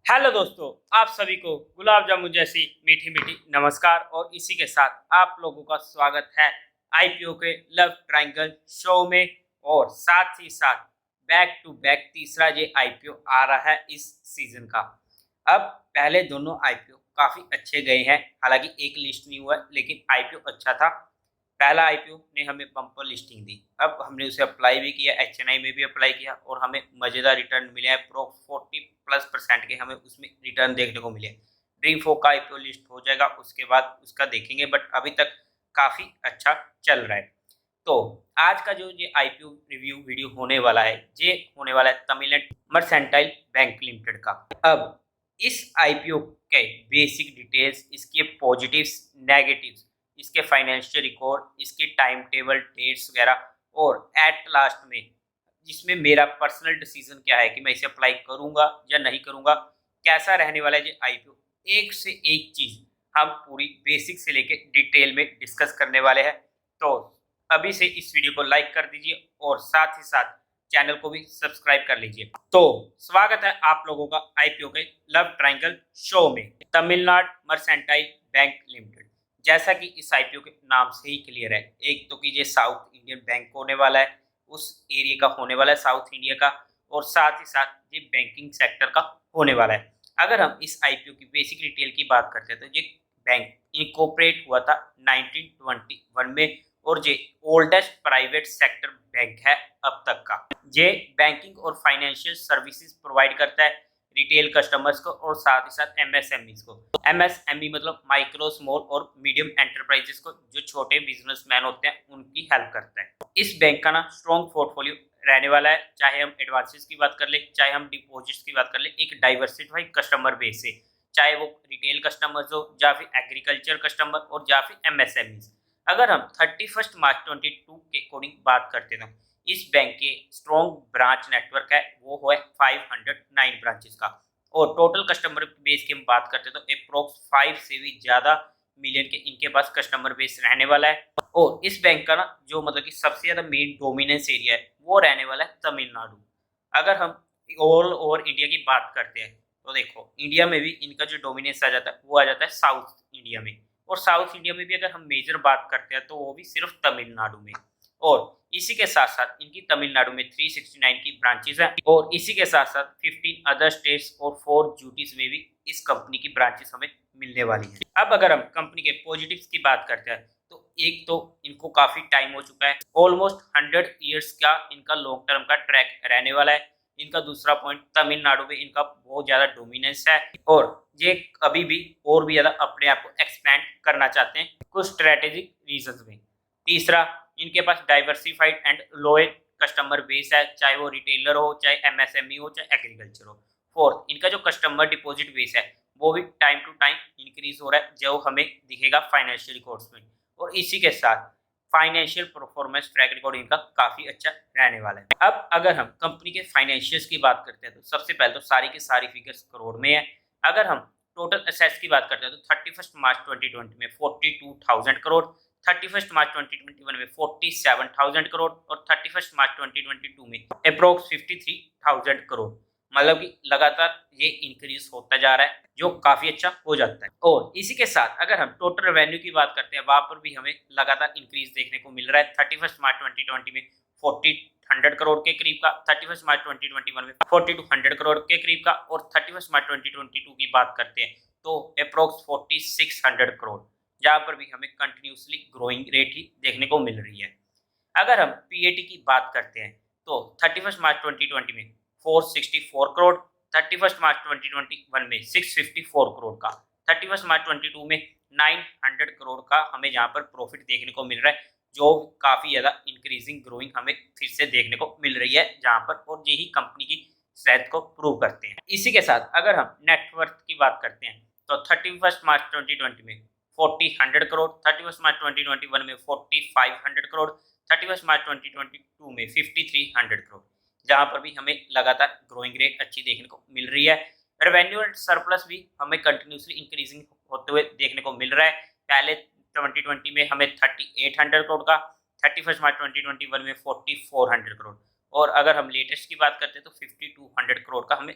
Hello दोस्तों, आप सभी को गुलाब जामुन जैसी मीठी मीठी नमस्कार। और इसी के साथ आप लोगों का स्वागत है आईपीओ के लव ट्रायंगल शो में। और साथ ही साथ बैक टू बैक तीसरा ये आईपीओ आ रहा है इस सीजन का। अब पहले दोनों आईपीओ काफी अच्छे गए हैं, हालांकि एक लिस्ट नहीं हुआ लेकिन आईपीओ अच्छा था। पहला आईपीओ ने हमें बम्पर लिस्टिंग दी, अब हमने उसे अप्लाई भी किया, एचएनआई में भी अप्लाई किया और हमें मजेदार रिटर्न मिले हैं। प्रो 40+% के हमें उसमें रिटर्न देखने को मिले। ड्रीम 4 का आईपीओ लिस्ट हो जाएगा, उसके बाद उसका देखेंगे, बट अभी तक काफी अच्छा चल रहा है। तो आज का जो ये आईपीओ रिव्यू वीडियो होने वाला है, ये होने वाला है तमिलनाडु मर्सेंटाइल बैंक लिमिटेड का। अब इस आईपीओ के बेसिक डिटेल्स, इसके पॉजिटिव्स, नेगेटिव्स, इसके फाइनेंशियल रिकॉर्ड, इसकी टाइम टेबल, डेट्स वगैरह, और एट लास्ट में जिसमें मेरा पर्सनल डिसीजन क्या है कि मैं इसे अप्लाई करूंगा या नहीं करूंगा, कैसा रहने वाला है ये आईपीओ, एक से एक चीज हम पूरी बेसिक से लेके डिटेल में डिस्कस करने वाले हैं। तो अभी से इस वीडियो को लाइक कर दीजिए और साथ ही साथ चैनल को भी सब्सक्राइब कर लीजिए। तो स्वागत है आप लोगों का आईपीओ के लव ट्रायंगल शो में, तमिलनाडु मर्सेंटाइल बैंक लिमिटेड। जैसा कि इस आईपीओ के नाम से ही क्लियर है, एक तो कि ये साउथ इंडियन बैंक होने वाला है, उस एरिया का होने वाला है साउथ इंडिया का, और साथ ही साथ ये बैंकिंग सेक्टर का होने वाला है। अगर हम इस आईपीओ की बेसिक डिटेल की बात करते हैं तो ये बैंक इनकॉर्पोरेट हुआ था 1921 में, और ये ओल्डेस्ट प्राइवेट सेक्टर बैंक है अब तक का। ये बैंकिंग और फाइनेंशियल सर्विसेज प्रोवाइड करता है रिटेल कस्टमर्स को और साथ ही साथ एमएसएमई को। एमएसएमई मतलब माइक्रो स्मॉल और मीडियम एंटरप्राइजेस को, जो छोटे बिजनेसमैन होते हैं उनकी हेल्प करता है। इस बैंक का ना स्ट्रॉन्ग पोर्टफोलियो रहने वाला है, चाहे हम एडवांसेस की बात कर ले, चाहे हम डिपॉजिट्स की बात कर ले, एक डाइवर्सिफाइड कस्टमर बेस है, चाहे वो रिटेल कस्टमर्स हो या फिर एग्रीकल्चर कस्टमर और या फिर एमएसएमई। अगर हम 31 मार्च 22 के अकॉर्डिंग बात करते हैं, इस बैंक के स्ट्रॉन्ग ब्रांच नेटवर्क है वो है 509 ब्रांचेस का। और टोटल कस्टमर बेस की हम बात करते हैं तो अप्रोक्स 5 से भी ज्यादा मिलियन के इनके पास कस्टमर बेस रहने वाला है। और इस बैंक का ना जो मतलब कि सबसे ज्यादा मेन डोमिनेंस एरिया है वो रहने वाला है तमिलनाडु। अगर हम ऑल ओवर इंडिया की बात करते हैं तो देखो, इंडिया में भी इनका जो डोमिनेंस आ जाता है वो आ जाता है साउथ इंडिया में, और साउथ इंडिया में भी अगर हम मेजर बात करते हैं तो वो भी सिर्फ तमिलनाडु में। और इसी के साथ साथ इनकी तमिलनाडु में 369 की ब्रांचेस हैं, और इसी के साथ साथ 15 अदर स्टेट्स और 4 यूटीज में भी इस कंपनी की ब्रांचेस हमें मिलने वाली है। अब अगर हम कंपनी के पॉजिटिव्स की बात करते हैं तो एक तो इनको काफी टाइम हो चुका है, ऑलमोस्ट 100 ईयर्स का इनका लॉन्ग टर्म का ट्रैक रहने वाला है। इनका दूसरा पॉइंट, तमिलनाडु में इनका बहुत ज्यादा डोमिनेंस है और ये अभी भी और भी ज्यादा अपने आप को एक्सपैंड करना चाहते हैं कुछ स्ट्रेटेजिक रीजंस में। तीसरा, इनके पास diversified and lower customer base है, चाहे वो रिटेलर हो, चाहे एमएसएमई हो, चाहे एग्रीकल्चर हो। फोर्थ, इनका जो कस्टमर डिपॉजिट बेस है वो भी टाइम टू टाइम इंक्रीज हो रहा है, जो हमें दिखेगा फाइनेंशियल रिकॉर्ड्स में। और इसी के साथ फाइनेंशियल परफॉर्मेंस ट्रैक रिकॉर्ड इनका काफी अच्छा रहने वाला है। अब अगर हम कंपनी के फाइनेंशियल्स की बात करते हैं तो सबसे पहले तो सारी की सारी फिगर्स करोड़ में है। अगर हम टोटल असेट्स की बात करते हैं तो 31 मार्च 2020 में 42,000 करोड़, 31 मार्च 2021 में 47,000 करोड़ और 31 मार्च 2022 में अप्रोक्स 53,000 करोड़। मतलब कि लगातार ये इंक्रीज होता जा रहा है, जो काफी अच्छा हो जाता है। और इसी के साथ अगर हम टोटल रेवेन्यू की बात करते हैं, वहां पर भी हमें लगातार इंक्रीज देखने को मिल रहा है। 31 मार्च 2020 में 40 करोड़ के करीब का, 31 मार्च 2021 में 42 करोड़ के करीब का, और 31 मार्च 2022 की बात करते हैं तो अप्रोक्स 4600 करोड़, जहां पर भी हमें कंटिन्यूसली ग्रोइंग रेट ही देखने को मिल रही है। अगर हम पीएटी की बात करते हैं तो 31 मार्च 2020 में 464 करोड़, 31 मार्च 2021 में 654 करोड़ का, 31 मार्च 22 में 900 करोड़ का हमें यहाँ पर प्रॉफिट देखने को मिल रहा है, जो काफी ज्यादा इंक्रीजिंग ग्रोइंग हमें फिर से देखने को मिल रही है जहां पर, और यही कंपनी की स्ट्रेंथ को प्रूव करते हैं। इसी के साथ अगर हम नेटवर्थ की बात करते हैं तो 31 मार्च 2020 में 40 करोड़, 31 मार्च 2021 में 4500 करोड़, 31 मार्च 2022 में 5300 करोड़, जहां पर भी हमें लगातार ग्रोइंग रेट अच्छी देखने को मिल रही है। रेवेन्यू एंड सरप्लस भी हमें कंटिन्यूसली इंक्रीजिंग होते हुए देखने को मिल रहा है। पहले 2020 में हमें 3800 करोड़ का, 31 मार्च 2021 में 4400 करोड़, और अगर हम लेटेस्ट की बात करते हैं तो 5200 करोड़ का हमें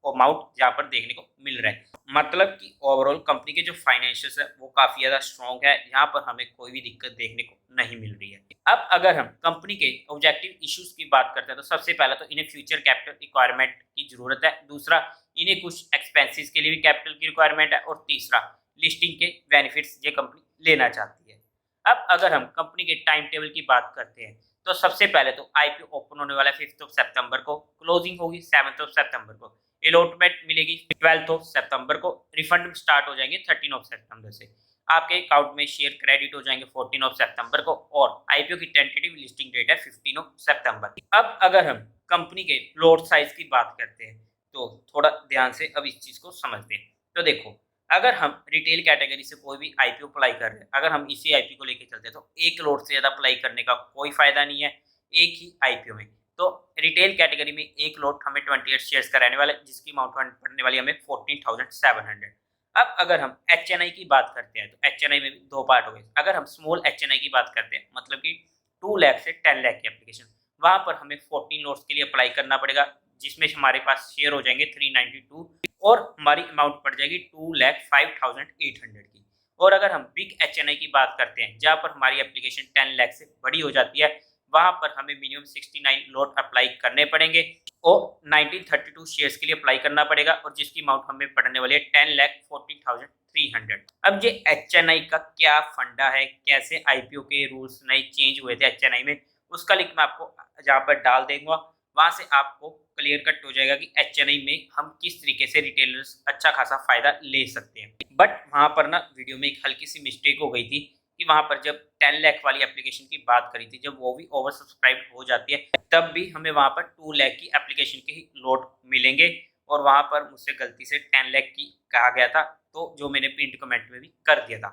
अमाउंट यहाँ पर देखने को मिल रहा है। मतलब कि ओवरऑल कंपनी के जो फाइनेंशियल्स है वो काफी ज्यादा स्ट्रॉन्ग है, यहाँ पर हमें कोई भी दिक्कत देखने को नहीं मिल रही है। अब अगर हम कंपनी के ऑब्जेक्टिव इश्यूज की बात करते हैं तो सबसे पहला तो इन्हें फ्यूचर कैपिटल रिक्वायरमेंट की जरूरत है, दूसरा इन्हें कुछ एक्सपेंसेस के लिए भी कैपिटल की रिक्वायरमेंट है, और तीसरा लिस्टिंग के बेनिफिट्स ये कंपनी लेना चाहती है। अब अगर हम कंपनी के टाइम टेबल की बात करते हैं तो सबसे पहले तो आईपीओ ओपन होने वाला है 5 सितंबर को, क्लोजिंग होगी 7 सितंबर को, अलॉटमेंट मिलेगी 12 सितंबर को, रिफंड स्टार्ट हो जाएंगे 13 सितंबर से, आपके अकाउंट में शेयर क्रेडिट हो जाएंगे 14 सितंबर को, और आईपीओ की टेंटेटिव लिस्टिंग डेट है 15 सितंबर। अब अगर हम कंपनी के फ्लोट साइज की बात करते हैं तो थोड़ा ध्यान से अब इस चीज को समझते हैं। तो देखो, अगर हम रिटेल कैटेगरी से कोई भी आईपीओ अप्लाई कर रहे हैं, अगर हम इसी आईपीओ को लेके चलते हैं तो 1 करोड़ से ज्यादा अप्लाई करने का कोई फायदा नहीं है एक ही आईपीओ में। तो रिटेल कैटेगरी में 1 लॉट हमें 28 शेयर्स का रहने वाला है, जिसकी अमाउंट पड़ने वाली हमें 14,700। अब अगर हम एचएनआई की बात करते हैं तो एचएनआई में भी 2 पार्ट हो गए। अगर हम स्मॉल एचएनआई की बात करते हैं, मतलब कि 2 लाख से 10 लाख की एप्लीकेशन, वहां पर हमें 14 लॉट्स के लिए अप्लाई करना पड़ेगा, जिसमें हमारे पास शेयर हो जाएंगे 392 और हमारी अमाउंट पड़ जाएगी 2,05,800 की। और अगर हम बिग एचएनआई की बात करते हैं, जहां पर हमारी एप्लीकेशन 10 लाख से बड़ी हो जाती है, वहां पर हमें मिनिमम 69 लॉट अप्लाई करने पड़ेंगे और 1932 शेयर्स के लिए अप्लाई करना पड़ेगा, और जिसकी अमाउंट हमें पड़ने वाली है 10,40,300। अब ये एचएनआई का क्या फंडा है, कैसे आईपीओ के रूल्स नए चेंज हुए थे एचएनआई में, उसका लिंक मैं आपको जहाँ पर डाल दूंगा, वहां से आपको क्लियर कट हो जाएगा कि एचएनआई में हम किस तरीके से रिटेलर्स अच्छा खासा फायदा ले सकते हैं। बट वहां पर ना वीडियो में एक हल्की सी मिस्टेक हो गई थी कि वहां पर जब 10 लाख वाली एप्लीकेशन की बात करी थी, जब वो भी ओवर सब्सक्राइब हो जाती है, तब भी हमें वहां पर 2 लाख की एप्लीकेशन के ही लॉट मिलेंगे, और वहां पर मुझसे गलती से 10 लाख की कहा गया था, तो जो मैंने पिंट कमेंट में भी कर दिया था।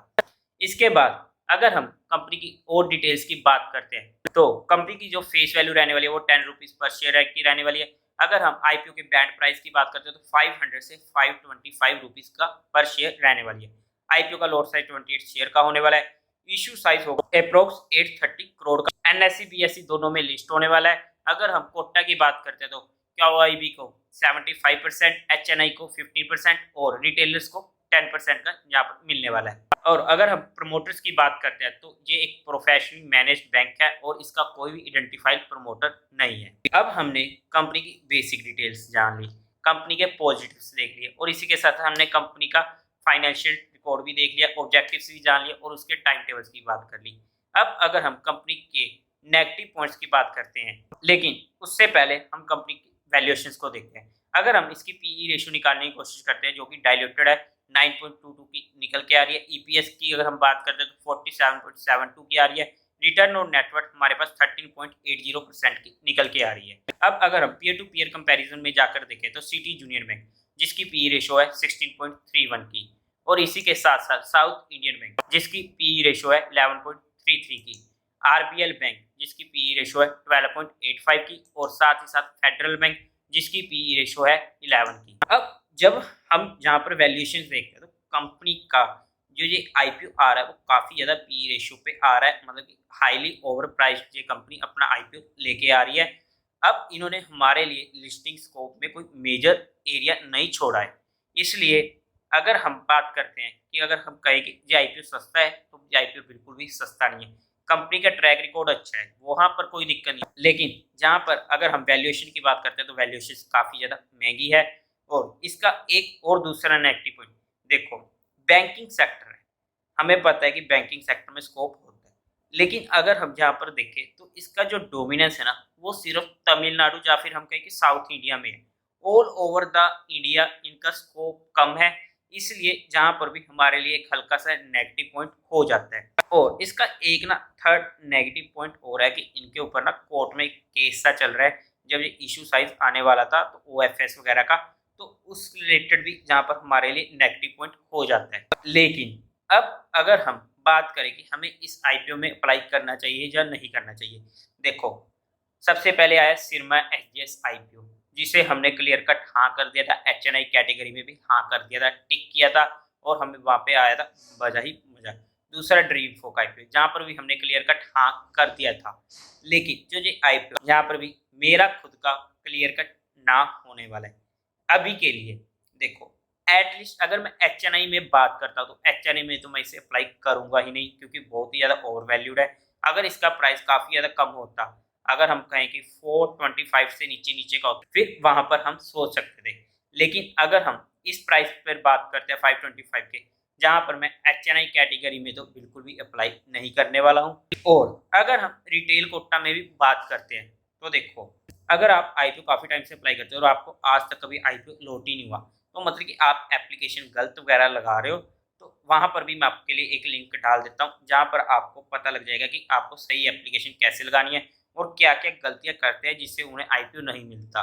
इसके बाद अगर हम कंपनी की और डिटेल्स की बात करते हैं तो कंपनी की जो फेस वैल्यू रहने वाली है वो 10 रुपीज पर शेयर की रहने वाली है। अगर हम आईपीओ के बैंड प्राइस की बात करते हैं तो 500 से 525 रुपीज का पर शेयर रहने वाली है। आईपीओ का लॉट साइज 28 शेयर का होने वाला है। इश्यू साइज होगा अप्रोक्स 830 करोड़ का। एनएससी बीएससी दोनों में लिस्ट होने वाला है। अगर हम कोटा की बात करते हैं तो क्यूआईबी को 75%, एचएनआई को 15% और रिटेलर्स को 10% का यहाँ पर मिलने वाला है। और अगर हम प्रमोटर्स की बात करते हैं तो ये एक प्रोफेशनली मैनेज्ड बैंक है और इसका कोई भी आइडेंटिफाइड प्रमोटर नहीं है। अब हमने कंपनी की बेसिक डिटेल्स जान ली, कंपनी के पॉजिटिव्स देख लिए, और इसी के साथ हमने कंपनी का फाइनेंशियल रिकॉर्ड भी देख लिया, ऑब्जेक्टिव्स भी जान लिए और उसके टाइम टेबल्स की बात कर ली। अब अगर हम कंपनी के नेगेटिव पॉइंट्स की बात करते हैं, लेकिन उससे पहले हम कंपनी की वैल्यूएशंस को देखते हैं। अगर हम इसकी पीई रेशियो निकालने की कोशिश करते हैं जो कि डाइल्यूटेड है 9.22 की निकल के आ रही है। ईपीएस की अगर हम बात करते हैं तो 47.72 की आ रही है। रिटर्न ऑन नेटवर्थ हमारे पास 13.80% की निकल के आ रही है। अब अगर हम पीयर टू पीयर कंपैरिजन में जाकर देखें तो सिटी यूनियन बैंक जिसकी पीई रेशियो है 16.31 की, और इसी के साथ साथ साउथ इंडियन बैंक जिसकी पीई रेशियो है 11.33 की, आरबीएल बैंक जिसकी पीई रेशियो है 12.85 की, और साथ ही साथ फेडरल बैंक जिसकी पीई रेशियो है 11 की। अब जब हम जहाँ पर वैल्यूएशन देखते हैं तो कंपनी का जो ये आईपीओ आ रहा है वो काफी ज्यादा पी रेशियो पे आ रहा है, मतलब कि हाईली ओवर प्राइस ये कंपनी अपना आईपीओ लेके आ रही है। अब इन्होंने हमारे लिए लिस्टिंग स्कोप में कोई मेजर एरिया नहीं छोड़ा है, इसलिए अगर हम बात करते हैं कि अगर हम कहें कि ये आईपीओ सस्ता है तो ये आईपीओ बिल्कुल भी सस्ता नहीं है। कंपनी का ट्रैक रिकॉर्ड अच्छा है, वहां पर कोई दिक्कत नहीं, लेकिन जहां पर अगर हम वैल्यूएशन की बात करते हैं तो वैल्यूएशन काफी ज्यादा महंगी है। और इसका एक और दूसरा नेगेटिव पॉइंट देखो, बैंकिंग सेक्टर है, हमें पता है कि बैंकिंग सेक्टर में स्कोप होता है, लेकिन अगर हम जहाँ पर देखें तो इसका जो डोमिनेंस है ना वो सिर्फ तमिलनाडु या फिर हम कहें कि साउथ इंडिया में है। ऑल ओवर द इंडिया इनका स्कोप कम है, इसलिए जहाँ पर भी हमारे लिए एक हल्का सा नेगेटिव पॉइंट हो जाता है। और इसका एक ना थर्ड नेगेटिव पॉइंट हो रहा है कि इनके ऊपर ना कोर्ट में एक केस सा चल रहा है। जब ये इशू साइज आने वाला था तो ओएफएस वगैरह का, तो उस रिलेटेड भी जहाँ पर हमारे लिए नेगेटिव पॉइंट हो जाता है। लेकिन अब अगर हम बात करें कि हमें इस आईपीओ में अप्लाई करना चाहिए या नहीं करना चाहिए, देखो सबसे पहले आया सिरमा एचडीएस आईपीओ जिसे हमने क्लियर कट हाँ कर दिया था, एचएनआई कैटेगरी में भी हाँ कर दिया था, टिक किया था, और हमें वहां पे आया था मजा ही मजा। दूसरा ड्रीम फोक आईपीओ जहाँ पर भी हमने क्लियर कट हाँ कर दिया था, लेकिन जो ये आईपीओ यहाँ पर भी मेरा खुद का क्लियर कट ना होने वाला है। अभी के लिए देखो, एटलीस्ट अगर मैं एचएनआई में बात करता हूँ तो एचएनआई में तो मैं इसे अप्लाई करूंगा ही नहीं, क्योंकि बहुत ही ज़्यादा ओवर वैल्यूड है। अगर इसका प्राइस काफ़ी ज़्यादा कम होता, अगर हम कहें कि 425 से नीचे नीचे का होता, फिर वहां पर हम सोच सकते थे। लेकिन अगर हम इस प्राइस पर बात करते हैं 525 के, जहां पर मैं एचएनआई कैटेगरी में तो बिल्कुल भी अप्लाई नहीं करने वाला हूँ। और अगर हम रिटेल कोटा में भी बात करते हैं तो देखो, अगर आप आईपीओ काफ़ी टाइम से अप्लाई करते हो और आपको आज तक कभी आईपीओ लॉट ही नहीं हुआ, तो मतलब कि आप एप्लीकेशन गलत वगैरह लगा रहे हो। तो वहाँ पर भी मैं आपके लिए एक लिंक डाल देता हूँ, जहाँ पर आपको पता लग जाएगा कि आपको सही एप्लीकेशन कैसे लगानी है और क्या-क्या गलतियाँ करते हैं जिससे उन्हें आईपीओ नहीं मिलता।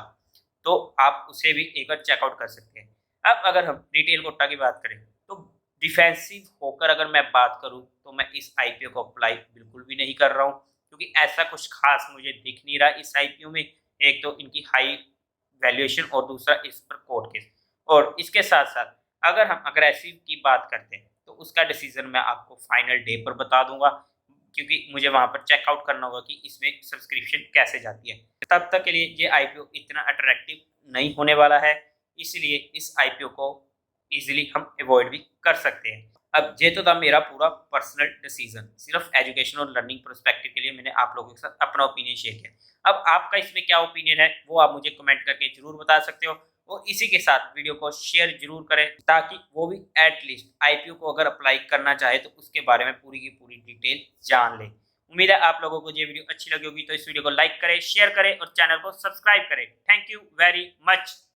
तो आप उसे भी एक बार चेकआउट कर सकते हैं। अब अगर हम रिटेल कोटा की बात करें, तो डिफेंसिव होकर अगर मैं बात करूँ, तो मैं इस आईपीओ को अप्लाई बिल्कुल भी नहीं कर रहा हूँ, क्योंकि ऐसा कुछ खास मुझे दिख नहीं रहा इस आईपीओ में। एक तो इनकी हाई वैल्यूएशन और दूसरा इस पर कोर्ट केस। और इसके साथ-साथ अगर हम अग्रेसिव की बात करते हैं, तो उसका डिसीज़न मैं आपको फाइनल डे पर बता दूँगा, क्योंकि मुझे वहाँ पर चेकआउट करना होगा कि इसमें सब्सक्रिप्शन कैसे जाती है। तब तक के लिए ये आईपीओ इतना अट्रैक्टिव नहीं होने वाला है, इसलिए इस आईपीओ को ईज़िली हम अवॉइड भी कर सकते हैं। अब ये तो था मेरा पूरा पर्सनल डिसीज़न, सिर्फ़ एजुकेशन और लर्निंग पर्सपेक्टिव के लिए मैंने आप लोगों के साथ अपना ओपिनियन शेयर किया। अब आपका इसमें क्या ओपिनियन है, वो आप मुझे कमेंट करके ज़रूर बता सकते हो। और इसी के साथ वीडियो को शेयर ज़रूर करें, ताकि वो भी एटलीस्ट आईपीओ को अगर अप्लाई करना चाहे तो उसके बारे में पूरी की पूरी डिटेल जान ले। उम्मीद है आप लोगों को ये वीडियो अच्छी लगी होगी, तो इस वीडियो को लाइक करें, शेयर करें और चैनल को सब्सक्राइब करें। Thank you very much.